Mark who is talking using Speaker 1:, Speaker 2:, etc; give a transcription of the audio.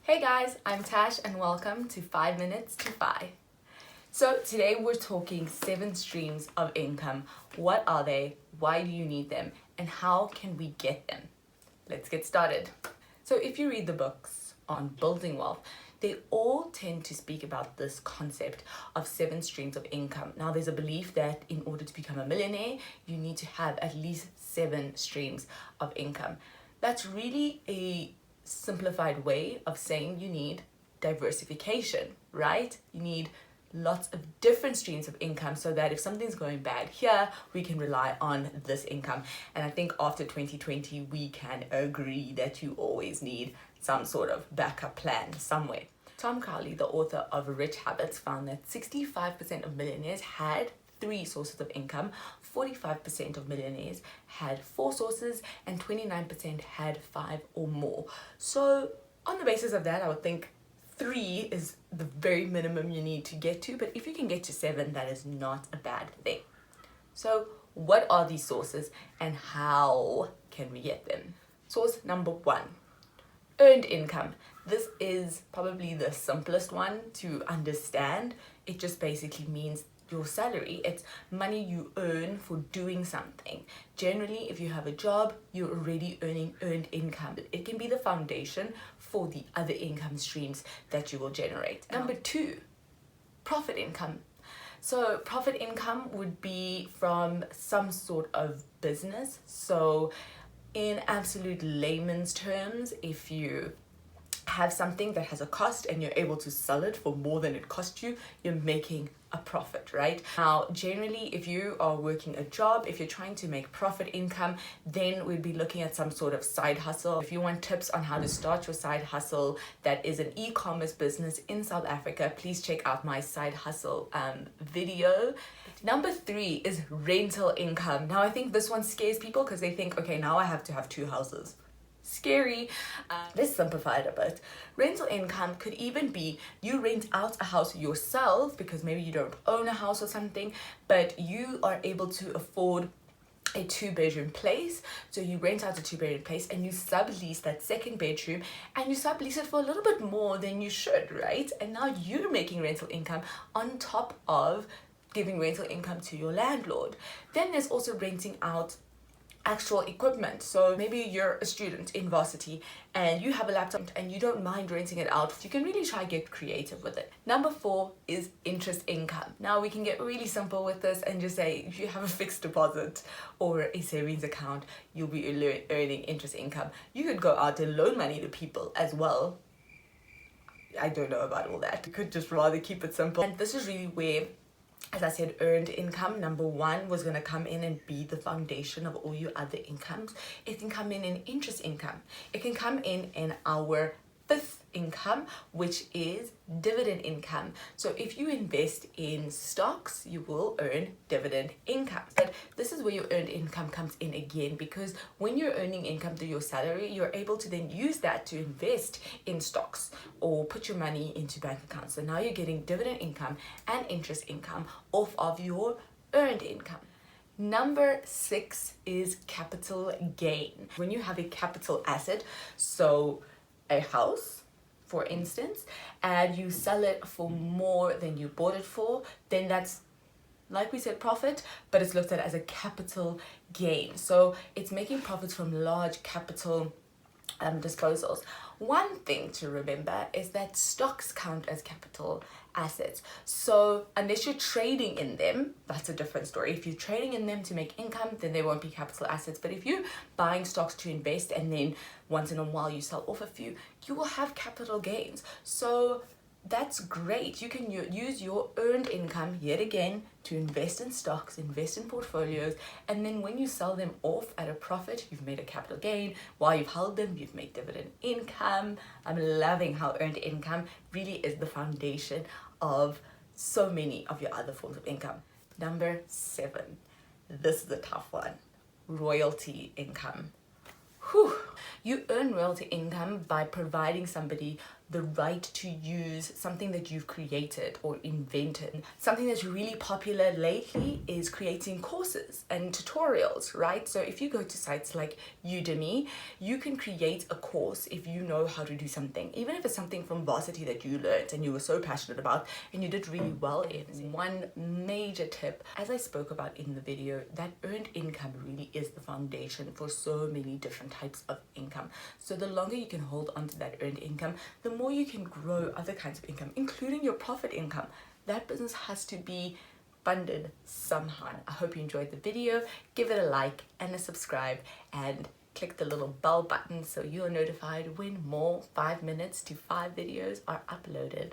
Speaker 1: Hey guys, I'm Tash and welcome to 5 Minutes to 5. So today we're talking 7 streams of income. What are they? Why do you need them? And how can we get them? Let's get started. So if you read the books on building wealth, they all tend to speak about this concept of 7 streams of income. Now there's a belief that in order to become a millionaire, you need to have at least 7 streams of income. That's really a simplified way of saying you need diversification, right? You need lots of different streams of income so that if something's going bad here, we can rely on this income. And I think after 2020, we can agree that you always need some sort of backup plan somewhere. Tom Crowley, the author of Rich Habits, found that 65% of millionaires had 3 sources of income, 45% of millionaires had 4 sources, and 29% had 5 or more. So on the basis of that, I would think 3 is the very minimum you need to get to, but if you can get to 7, that is not a bad thing. So what are these sources and how can we get them? Source number 1, earned income. This is probably the simplest one to understand. It just basically means your salary. It's money you earn for doing something. Generally, if you have a job, you're already earning earned income. It can be the foundation for the other income streams that you will generate. Number 2, profit income. So profit income would be from some sort of business. So in absolute layman's terms, if you have something that has a cost and you're able to sell it for more than it cost you, you're making a profit, right? Now, generally, if you are working a job, if you're trying to make profit income, then we'd be looking at some sort of side hustle. If you want tips on how to start your side hustle that is an e-commerce business in South Africa, please check out my side hustle video. Number 3 is rental income. Now, I think this one scares people because they think, okay, now I have to have 2 houses. Scary. Let's simplify it a bit. Rental income could even be you rent out a house yourself because maybe you don't own a house or something, but you are able to afford a 2-bedroom place. So you rent out a 2-bedroom place and you sublease that 2nd bedroom and you sublease it for a little bit more than you should, right? And now you're making rental income on top of giving rental income to your landlord. Then there's also renting out actual equipment. So maybe you're a student in varsity and you have a laptop and you don't mind renting it out. You can really try to get creative with it. Number 4 is interest income. Now we can get really simple with this and just say if you have a fixed deposit or a savings account, you'll be earning interest income. You could go out and loan money to people as well. I don't know about all that. You could just rather keep it simple. And this is really where, as I said, earned income, number 1, was going to come in and be the foundation of all your other incomes. It can come in interest income. It can come in our 5th income, which is dividend income. So if you invest in stocks, you will earn dividend income. But this is where your earned income comes in again, because when you're earning income through your salary, you're able to then use that to invest in stocks or put your money into bank accounts. So now you're getting dividend income and interest income off of your earned income. Number 6 is capital gain. When you have a capital asset, so a house, for instance, and you sell it for more than you bought it for, then that's, like we said, profit, but it's looked at as a capital gain. So it's making profits from large capital disposals. One thing to remember is that stocks count as capital assets. So unless you're trading in them, that's a different story. If you're trading in them to make income, then they won't be capital assets. But if you're buying stocks to invest and then once in a while you sell off a few, you will have capital gains. So that's great. You can use your earned income yet again to invest in stocks, invest in portfolios, and then when you sell them off at a profit, you've made a capital gain. While you've held them, you've made dividend income. I'm loving how earned income really is the foundation of so many of your other forms of income. Number 7, this is a tough one, royalty income. You earn royalty income by providing somebody the right to use something that you've created or invented. Something that's really popular lately is creating courses and tutorials, right? So if you go to sites like Udemy, you can create a course if you know how to do something, even if it's something from varsity that you learned and you were so passionate about and you did really well in. One major tip, as I spoke about in the video, that earned income really is the foundation for so many different types of income. So the longer you can hold on to that earned income, the more you can grow other kinds of income, including your profit income. That business has to be funded somehow. I hope you enjoyed the video. Give it a like and a subscribe, and click the little bell button so you are notified when more 5 minutes to 5 videos are uploaded.